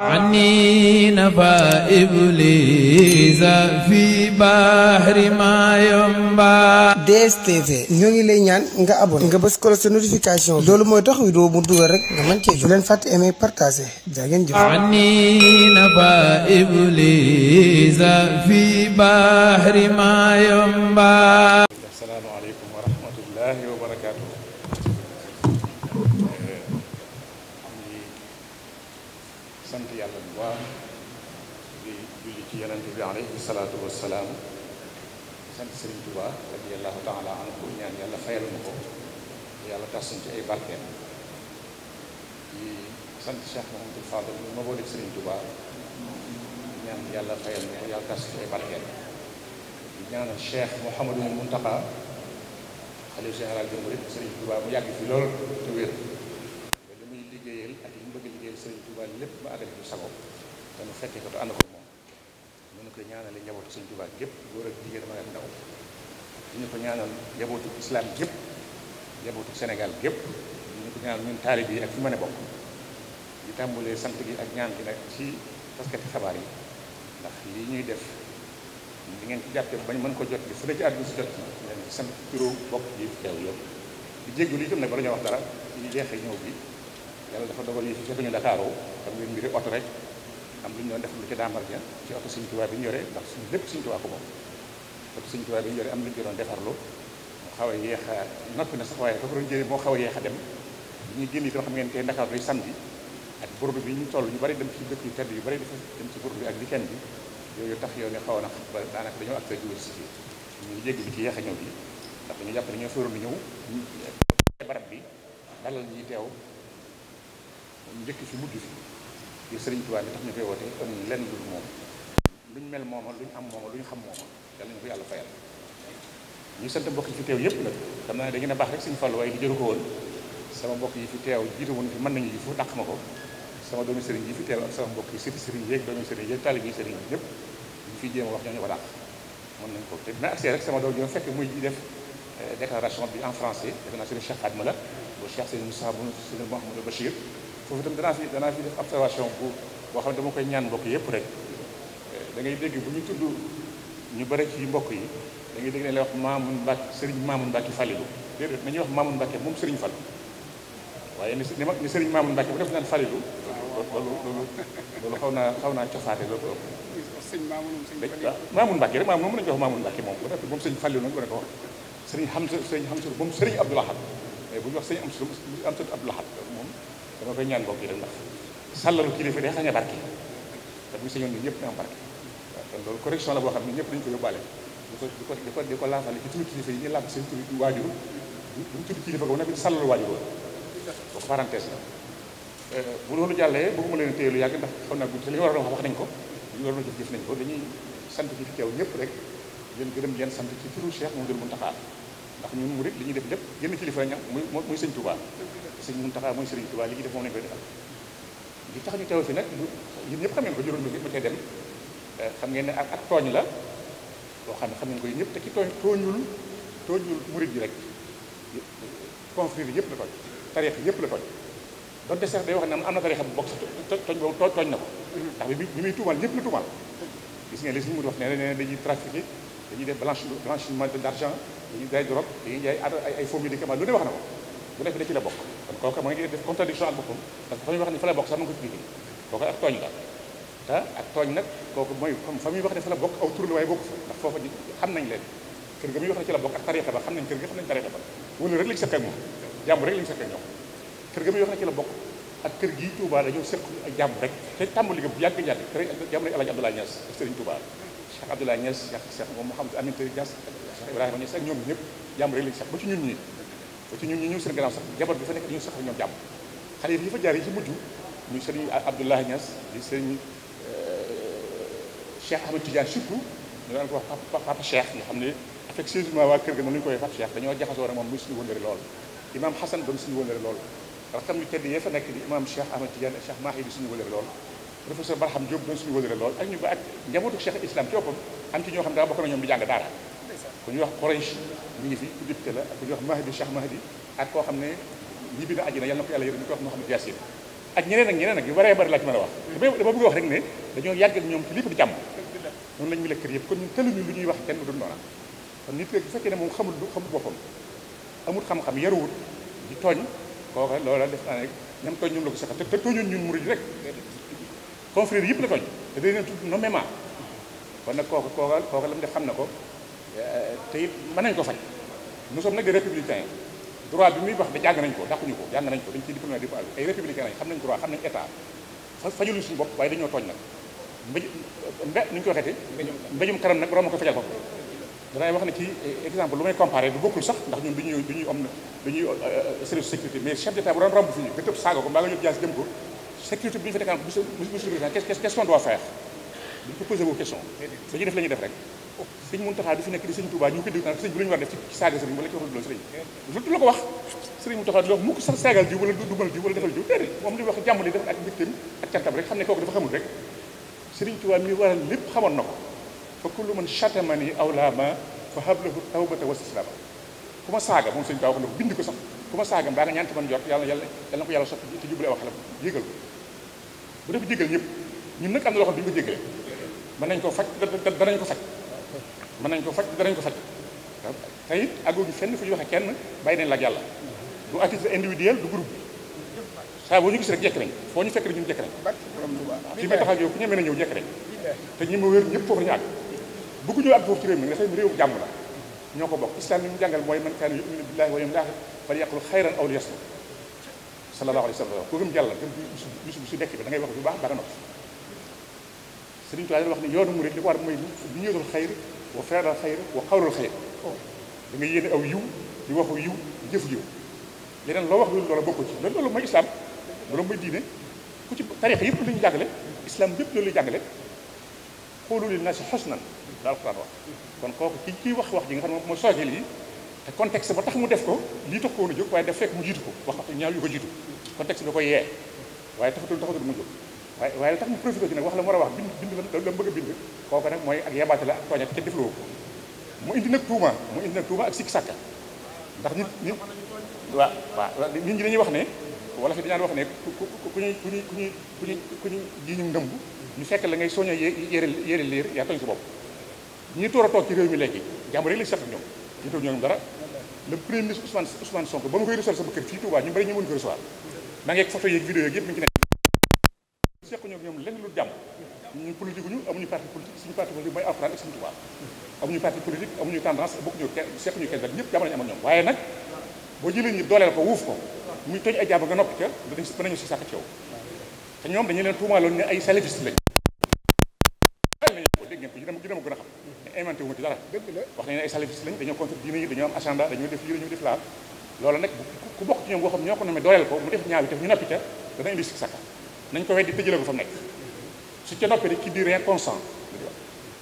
عني نفى إبليس في بحر ما ينبع. DSTV ñoo ngi lay ñaan nga abonné nga bës ko sa notification loolu mooy tax vidéo mu dugal rek nga mën cee jot. bu leen fàtte aimer partager jaa ngeen jëf. عني نفى إبليس في بحر ما ينبع. Assalaamu aleykum wa rahmatullahi wa barakaatuh. sant yàlla bu baax di julli ci yonente bi alayhi salaatu wassalaam sant Sëriñ Tuubaa radiyallahu taala anhu ñaan yàlla fayal na ko yàlla tas ci ay barkeem di sant Cheikh Mouhamadou Fadal ma boole Sëriñ Tuubaa ñaan yàlla fayal na ko yàlla tas ci ay barkeem di ñaanal Cheikh Mouhamadou Mountakha xalifa général des mourides Sëriñ Tuubaa mu yàgg fi lool te wér ba li muy liggéeyal ak li mu bëgg liggéeyal Sëriñ Tuubaa lépp ma àggale ci sago te nu fekkee ko te ànd ko moom ñu koy ñaanale njabootu Sëriñ Tuubaa gépp góor ak jigéen mag ak ndaw ñu ko ñaanal njabootu islam gépp njabootu Sénégal gépp ñu ko ñaanal ñun taalib yi ak fi mën a bokk di tàmbulee sant gi ak ñaan gi nag ci taskati xabaar yi ndax lii ñuy def di ngeen ci jàppee bañ mën ko jot bi fu ne ci àdduna si jot leen ci sant turu bokk yi fi teew yëpp di jéggul itam nag bala ñoo wax dara ñu jeexee ñëw bi yàlla dafa dogal yi fi fekk ñu Ndakaaru xam ngeen mbiri oto rek am lu ñu doon def lu ci daamar ja ci oto Sëriñ Tuubaa bi ñu yore ndax suñu lépp Sëriñ Tuubaa ko moom oto Sëriñ Tuubaa bi ñu yore am lu ñu ko doon defarlu mu xaw a yéex a noppi na sax waaye dafa doon jëlee moo xaw a yéex a dem bi ñuy génn itam xam ngeen tey Ndakaaru day samedi ak burdu bi ñu toll ñu bari dem ci dëkk yu tedd yu bari dafa dem ci burdu bi ak weekend bi yooyu tax yow ne xaw na ba daanaka dañoo ak jiwér si fii ñu jégg bi ci yeex a ñëw bi ndax dañu jàpp ne ñoo fóoroon di ñëw barab bi dalal ñuy teew njëkk fi mujj fi ngir Sëriñ Tuubaa bi tax ñu koy woote am lenn lu moom luñ mel mooma luñ am mooma luñ xam mooma yàlla ñu ko yàlla fayal ñu sant mbokk yi fi teew yëpp nag xam naa ne da ngeen a baax rek Sëriñ Fallu waaye di jëru ko woon sama mbokk yi fi teew jiite woon fi mën nañu ji fu dàq ma ko sama doomi sëriñ yi fi teew ak sama mbokk yi sëti sëriñ yéeg doomi sëriñ yéeg taalib yi sëriñ ñëpp ñu fi jéem a wax ñoo ñu ko dàq mën nañ ko te dina accès rek sama doom ñoo fekk muy def déclaration bi en français defe naa sëriñ Cheikh Adma la bu Cheikh sëriñ Moussa bu sëriñ Mouhamadou Bachir foofu itam danaa fi def observation boo xam ne dama koy ñaan mbokk yëpp rek da ngay dégg bu ñu tudd ñu bëri ci mbokk yi da ngay dégg ne lay wax Mamoun Mbacke sëriñ Mamoun Mbacke Falilou déedéet nañuy wax Mamoun Mbacke moom sëriñ Fall waaye ni sëriñ Mamoun Mbacke bu def naan Falilou loolu xaw naa cofaate loolu ko ëpp Mamoun Mbacke rek moom mën nañu ko wax Mamoun Mbacke moom bu def moom sëriñ Falilou nag bu ne ko wax sëriñ Hamsa moom sëriñ Abdou Lahad mais bu ñu wax sëriñ Hamsa Abdou Lahad moom dama koy ñaan mbokk yi rek ndax sàllalu kilifa day xañ a barke te bu sañoon ni ñëpp na am barke waaw kon loolu correction la boo xam ne ñëpp dañu ko yóbbaale di ko laafale ci turu kilifa yi ñu laaf seen turu waajur bu ñu tudd kilifa ko nag sàllalu waajur woon boo ko parenthèse la bu loolu jàllee bëgguma leen téye lu yàgg ndax xam naa gudd te li ñu waroon wax nañ ko li ñu waroon jëf nañ ko dañuy sant ci fi teew ñëpp rek leen gërëm leen sant ci turu Cheikh Mouhamadoul Mountakha ndax ñun murid li ñuy def lépp génn kilifa ñam muy sëñ Touba sëñ Mountakha mooy Sëriñ Touba li ñuy def moom lañ koy defal li tax ñu teew fi nag yéen ñëpp xam ngeen ko juróom bi ma cee dem xam ngeen ne ak tooñ la loo xam ne xam ngeen ko yéen ñëpp te ki tooñul murid yi rek confrérie yëpp la tooñ tariix yëpp la tooñ donte sax day wax ne am na tariixa bu bokk sax tooñ boobu tooñ na ko ndax bi muy tuumal ñëpp la tuumal gis ngeen li suñu mu wax ne dañuy trafiqué dañuy def blanchiment d'argent dañuy jaay drogue dañuy jaay ay faux médicaments lu ne wax na ko bu nekk da ci la bokk kon kooku ma ngi def contradiction ak boppam parce que fa muy wax ne fa la bokk sax ma nga ko expliqué kooku ak tooñ la te ak tooñ nag kooku mooy fa muy wax ne fa la bokk aw tur la waaye bokk fa ndax foofa xam nañ leen kër ga muy wax ne ci la bokk ak tariixa ba xam nañ kër ga xam nañ tariixa ba wala rek lañu seq ak moom jàmm rek lañu seq ak ñoom kër ga muy wax ne ci la bokk ak kër gii Touba dañoo seq ak jàmm rek te tàmbali ga bu yàgg kër jamono El Hadj Abdoulaye Niass ak Serigne Touba Cheikh Abdoulaye Niass Cheikh moom Mouhamadou Aminata Niass Cheikh Ibrahima Niass ak ñoom ñëpp jàmm rek lañu seq ba ci ñun ñii ba ci ñun ñi ñu seen gannaaw sax jabar bi fa nekk dañu sax ñoom jàmm xale yi fa jaar yi ci mujj ñu sëriñ Abdoulaye Niass di sëriñ Cheikh Ahmed Tidiane surtout ñu daan ko wax papa Cheikh nga xam ne affectueusement waa kër ga noonu ñu koy papa Cheikh dañoo jaxasoo rek moom muy suñu wëllëre lool imam Hassan doon suñu wëllëre lool raxam yu tedd yee fa nekk di imam Cheikh Ahmed Tidiane Cheikh Mahi di suñu wëllëre lool professeur Barham Diop doon suñu wëllëre lool ak ñu ba ak njabootu Cheikh Islam ci boppam am ci ñoo xam ne daa bokk na ñoom di jàng daara ku ñuy wax Quraysh mi ngi fi ku député la ak ku ñuy wax Mahdi Cheikh Mahdi ak koo xam ne ñibbi na àjjana yàlla na ko yàlla yërëm ñu koy wax Mouhamed Yassine ak ñeneen ak yu baree bari laa ci mën a wax dama bëgg a wax rek ne dañoo yàgg ak ñoom ci lépp di jàmm noonu lañu lekk kër yëpp kon ñun tëluñu lu ñuy wax kenn du noona kon nit ki bu fekkee ne moom xamul boppam amul xam-xam yaruwut di tooñ kooka loola def naa ne ñam tooñ ñoom la ko saxal te tooñoon ñun murid rek confrère yëpp la tooñ te day leen tudd nommément kon nag kooka la mu def xam na ko te it mën nañ ko faj nous sommes nag des républicains droit bi muy wax da jàng nañ ko dañ ciy diplômé di ay républicains lañ xam nañ droit xam nañ état fajaluñ suñu bopp waaye dañoo tooñ nag ni ñu ko waxeete mbéjum kanam nag borom ko fajal bopp danay wax ne ci exemple lu may comparé du bokkul sax ndax ñun dañuy service sécurité mais chef d'état bu doon romb fii nga tëb saaga ko mbaa nga ñëw jaas jëm ko sécurité bi ñu fa tegaan monsieur le président qu'est-ce qu'on doit faire duñ ko posé boobu question dañuy def la ñuy def rek sëñ Mountakha du fi nekk di sëñ Touba ñu ko dégg naan sëñ bu la ñu war def ci saaga sëriñ wala ci wax loolu sëriñ du la ko wax sëriñ Mountakha du la wax mukk sax saagal jiw wala dumal jiw wala defal jiw déedéet moom li wax jàmm li def ak mbégteem ak cantam rek xam ne kooku dafa xamul rek sëriñ Touba mi waral lépp xamoon na ko fa kullu man chatamani awlama fa hablahu tawbata wa istislama ku ma saaga moom sëñ Touba wax na ko bind ko sax ku ma saaga mbaa nga ñaan ci man jot yàlla na ko yàlla sotti te jubale aw xelam jégal ko bu def jégal ñëpp ñun nag am na loo xam ne duñu ko jégale mën nañ ko faj danañ ko faj mën nañ ko faj danañ ko faj te it àgguñu fenn fu ñu waxee kenn bàyyi nañ la ak yàlla du activité individuelle du groupe bi saa boo ñu gis rek jekk nañ foo ñu fekk rek ñun jekk nañ fi ma tax ak yow ku ñemee na ñëw jekk nañ te ñi ma wér ñëpp foofu la ñu àgg bëgguñu àgg foofu ci réew mi dafay réew jàmm la ñoo ko bokk islam li ñu jàngal mooy man kaana yu'minu billahi wal yawmil aaxir falyaqul xayran aw liyasmut sallallahu alayhi wa sallam ku gëm yàlla gëm bisu su dekk bi da ngay wax bu baax ba nga noppi Sëriñ Tuubaa wax ne yoonu murid li ko war mooy bi ñëwul xayr wa feeral xayr wa xawlul xayr da nga yéene aw yiw di waxu yiw di jëf yiw leneen loo wax loolu bokku ci loolu mooy islam loolu mooy diine ku ci tarixa yëpp la ñu jàngale islam yëpp loolu lay jàngale xoolu li naasi xusnan la alquran wax kon kooku kii wax ji nga xam ne mooy soogeel yi te contexte ba tax mu def ko lii tax ko woon a jóg waaye daf fekk mu jiitu ko wax ñaaw yu ko jiitu contexte bi koy yee waaye taxatul mu jóg waaye la tax mu profité ci nag wax la mu war a wax bind la mu bëgg a bind kooku nag mooy ak yabaate la ak tooñat te defloo ko mu indi nag tuuma ak sikki sàkka ndax nit ñi dañuy wax ne wala fi dañaan wax ne ku ñuy ji ñu ndëmb ñu fekk la ngay soño yére liir yaa tooñ sa bopp ñi toor a toog ci réew mi léegi jàmm rek lañ seq ñoom ñu toog ñoom dara le premier ministre Ousmane Sonko ba ma koy recevoir sama kër fii Touba ñu bari ñu mën ko recevoir maa ngi ak photo yeeg vidéo yeeg yëpp mi ngi ci nekk seq ñoom lenn lu jàmm ñu politique ñu amuñu parti politique suñu parti politique mooy Alxuraan ak Sëriñ Touba amuñu parti politique amuñu tendance bokkuñu seq ñu kenn ñëpp jàmm lañu am ak ñoom waaye nag boo jëlee ñi dooleel ko wuuf ko muy toj ay jàmm nga noppi ca danañu si sàkk ci yow te ñoom dañu leen tuumaaloon ne ay salafiste lañ dégg ngeen ko dina ma gën a xam ne inventé wu ma ci dara wax nañ ne ay salafiste lañ dañoo contre diine yi dañoo am agenda dañoo def lii dañoo def laa loolu nag ku bokk ci ñoom boo xam ñoo ko nomee dooleel ko mu def ñaaw yi te ñu noppi ca dana indi si sàkka nañ ko weddi tëjale ko fa mu nekk su ca noppee rek ci di rien consent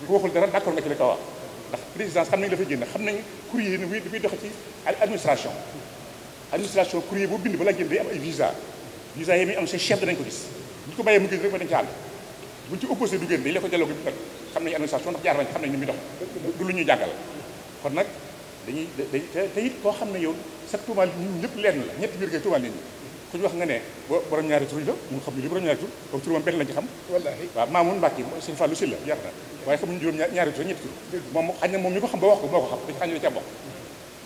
ñu ko waxul dara d'accord nga ci la ko wax ndax présidence xam nañ dafay génn xam nañ courrier ni muy doxe ci administration courrier boo bind balaa génn day am ay visa yi muy am seen chef danañ ko gis bu ñu ko bàyyee mu génn rek ma dañ ci àll buñ ci opposé du génn dañ la ko delloo ko xam nañ administration ndax jaar nañ xam nañ ni muy dox du lu ñuy jàngal kon nag dañuy te it koo xam ne yow sa tuumaal ñun ñëpp lenn la ñetti biir ngay tuumaal nit ñi ku ñu wax nga ne borom ñaari tur yi la mun xam ne li borom ñaari tur comme tur moom benn lañ ci xam wallaahi waaw Maamun Mbàkke sëñ Fallou Sylla jeex na waaye xamuñu juróom ñaari tur ñetti tur moom xañ na moom mi ko xam ba wax ko moo ko xam dañ xañ ne ca bokk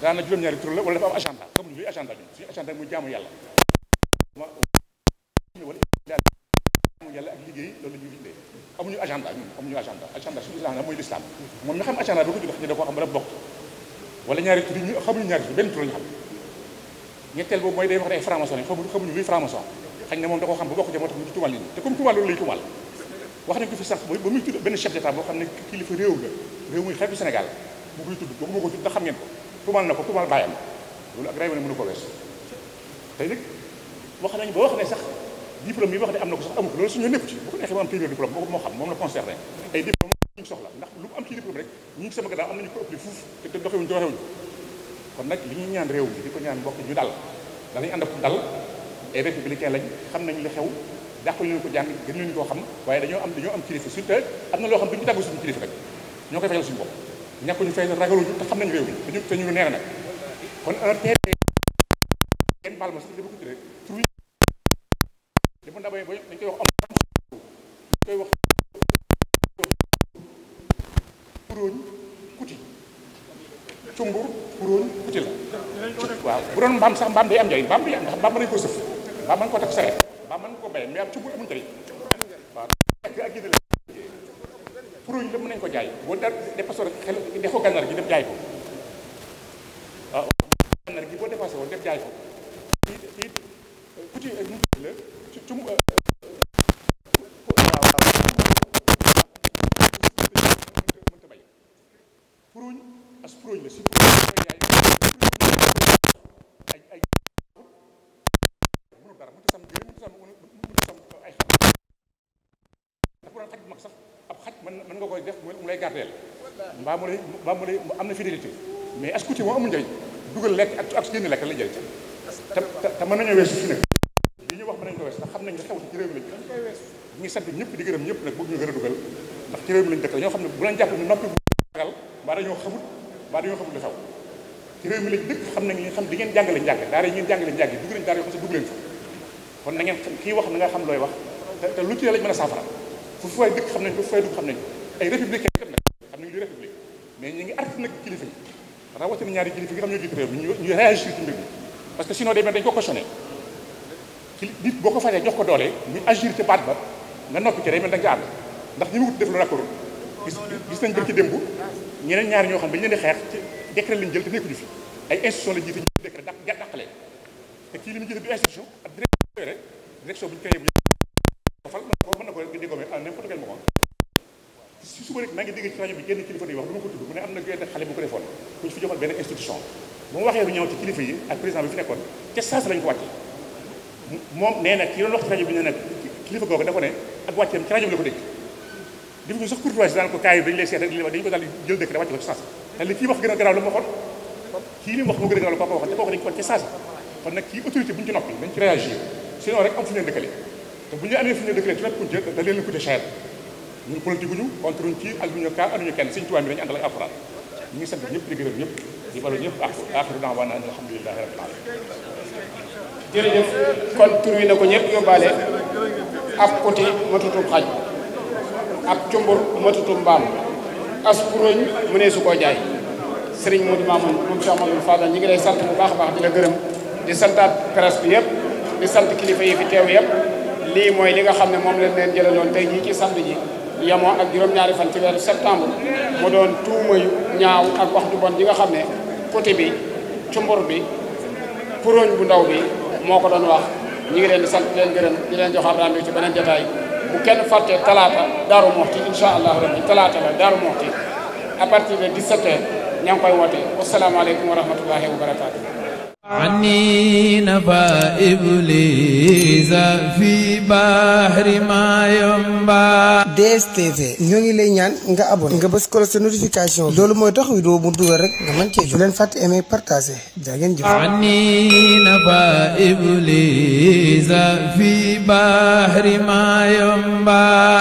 daana juróom ñaari tur la wala dafa am agenda xamuñu luy agenda ñun suñu agenda muy jaamu yàlla wala jaamu yàlla ak liggéey loolu la ñuy dundee amuñu agenda ñun amuñu agenda suñu islam la mooy l'islam moom mi xam agenda ba ko judd da koo xam ba da bokk wala ñaari tur yi ñu xamuñu ñaari tur benn tur lañu xam ñetteel boobu mooy day wax ne ay franc-maçon lañ xamuñu luy franc-maçon xañ na moom da koo xam ba bokk ja moo tax mu ci tuumal nit ñi te comme tuumal loolu lay tuumal wax nañ ko fi sax ba muy tudd benn chef d'état boo xam ne kilifa réew la réew muy xeetu Sénégal mu koy tudd boobu moo ko tudd da xam ngeen ko tuumal na ko tuumal bàyyam loolu ak ray wane mënu ko wees tey nag wax nañ ba wax ne sax diplôme yi wax ne am na ko sax amu ko loolu suñu népp ci bu ko neexee mu am premier diplôme moo xam moom la concerné ay diplôme ñu soxla ndax lu mu am ci diplôme rek ñi ngi sama gannaaw am nañu ko ëpp fuuf te doxewuñu kon nag li ñuy ñaan réew mi di ko ñaan mbokk ñu dal danañ ànd ak dal ay républicain lañ xam nañ li xew dàqu ñu ko jàng gën ñu koo xam waaye dañoo am kilifa surtout am na loo xam duñu tàggu suñu kilifa rek ñoo koy fayal suñu bopp ñàkkuñu fay ragaluñu te xam nañ réew mi te ñu neena nag kon un TP kenn baal ma sax dafa ko tuddee tur li mu ndabay dañ koy wax dañ koy wax puróoñ kuti cumbur puróoñ kuti la waaw bu doon mbaam sax mbaam day am njëriñ mbaam day am ndax mbaam mën nañu ko sëf mbaam mën ko takk sareet mbaam mën ko béy mais am cumbur amul njëriñ waaw ak génne la puróoñ la mën nañu ko jaay boo da dépassé xel defoo gànnaar gi dem jaay ko waaw gànnaar gi boo dépassé woon def jaay ko kii kuti la cum puruñ as puruñ la si ay mënu dara mënu sam gën mënu sam ay xam da ko xaj mag sax ab xaj mën nga koy def mu lay gardeel mbaa mu lay am na fidélité mais as kuti moo amul njëriñ dugal lekk ak génn lekk la njëriñ te mën nañoo weesu fi nag li ñu wax mën nañu ko weesu ndax xam nañ ne xew ci réew mi lañ ñu ngi sant ñëpp di gërëm ñëpp nag bëgg ñu gën a dugal ndax ci réew mi lañ dëkk ñoo xam ne bu leen jàpp ne noppi ragal mbaa dañoo xamut li xew ci réew mi lañ dëkk xam nañ li xam di ngeen jàngale njàng daara yi ngeen jàngale njàng dugg nañ daara yoo xam ne dugg leen fa kon na ngeen kii wax na nga xam looy wax te lu ci lañ mën a saafara fu fay dëkk xam nañ ko fu fay dugg xam nañ ko ay républicain def nag xam nañ lu république mais ñu ngi arrêté nag kilifa yi rawatina ñaari kilifa yi nga xam ñoo jiite réew mi ñu réagir ci mbir mi parce que sinon day mel dañ ko cautionné ci nit boo ko fajee jox ko doole ñu agir ci baat ba nga noppi ci day mel da nga ànd ndax ñi ma wut def lu d'accord gis nañ jël ci démb ñeneen ñaari ñoo xam dañu leen di xeex ci décret lañ jël te nekkuñu fi ay institution la jiite ñu décret dàqale te kii li mu jiite du institution ak direction bu ñu créé bu fal mën na ko dégommé à n'importe quel moment si suba rek maa ngi dégg ci rajo bi génn kilifa yi wax du ma ko tudd bu ne am na genn xale bu ko defoon ku ñu fi joxoon benn institution bu mu waxee lu ñëw ci kilifa yi ak président bi fi nekkoon ca saas lañ ko wàcce moom nee na ki doon wax ci rajo bi ne nag kilifa googu da ko ne ak wàcceem ci rajo bi la ko dégg def ñu sax courtoisie daan ko kaay dañu lay seet rek dañu ko daal jël dëkk da wàcce ko ci saas te li kii wax gën a garaaw la ma waxoon kii li mu wax moo gën a garaaw la ko waxoon te kooku dañu ko ci saas kon nag kii autorité bu ñu ci noppi dañ ci réagir sinon rek am fu ñu leen dëkkale te bu ñu amee fu ñu leen dëkkale ci wet kunce da leen coûté cher ñun politique ñu contre ñu ci ak ñu kaa anuñu kenn sëñ Tuubaa bi dañu àndal ak alxuraan ñu ngi sant ñëpp di gërëm ñëpp di balu ñëpp aaxiru da'waana alhamdulillahi rabbil alamin jërëjëf kon tur wi na ko ñëpp yóbbaale ab kuti matutum xaj ab cumbur matutum mbaam as puróñ mu ne su koo jaay sëriñ Modou Mamoun moom Cheikh Amadou Fadal ñi ngi lay sant bu baax a baax di la gërëm di santaat presse bi yëpp di sant kilifa yi fi teew yëpp lii mooy li nga xam ne moom lañ leen jëlaloon tey jii ci samedi ji yemoo ak juróom-ñaari fan ci weeru septembre mu doon tuuma yu ñaaw ak wax ju bon ji nga xam ne kuti bi cumbur bi puróñ bu ndaw bi moo ko doon wax ñi ngi leen di sant leen gërëm di leen joxaat rendez-vous ci beneen jotaay bu kenn fàtte talaata Daaru Muxti insha allah rabbi talaata la Daaru Muxti à partir de 17h ña ngi koy woote wasalaamaaleykum wa rahmatullahi wa barakaatu. عني نبا إبليس في بحر ما ينبع DSTV ñoo ngi lay ñaan nga abonné nga bës ko sa notification loolu mooy tax vidéo bu dugal rek nga mën cee jot leen fàtte aimer partager jaa ngeen jëf عني نبا إبليس في بحر ما ينبع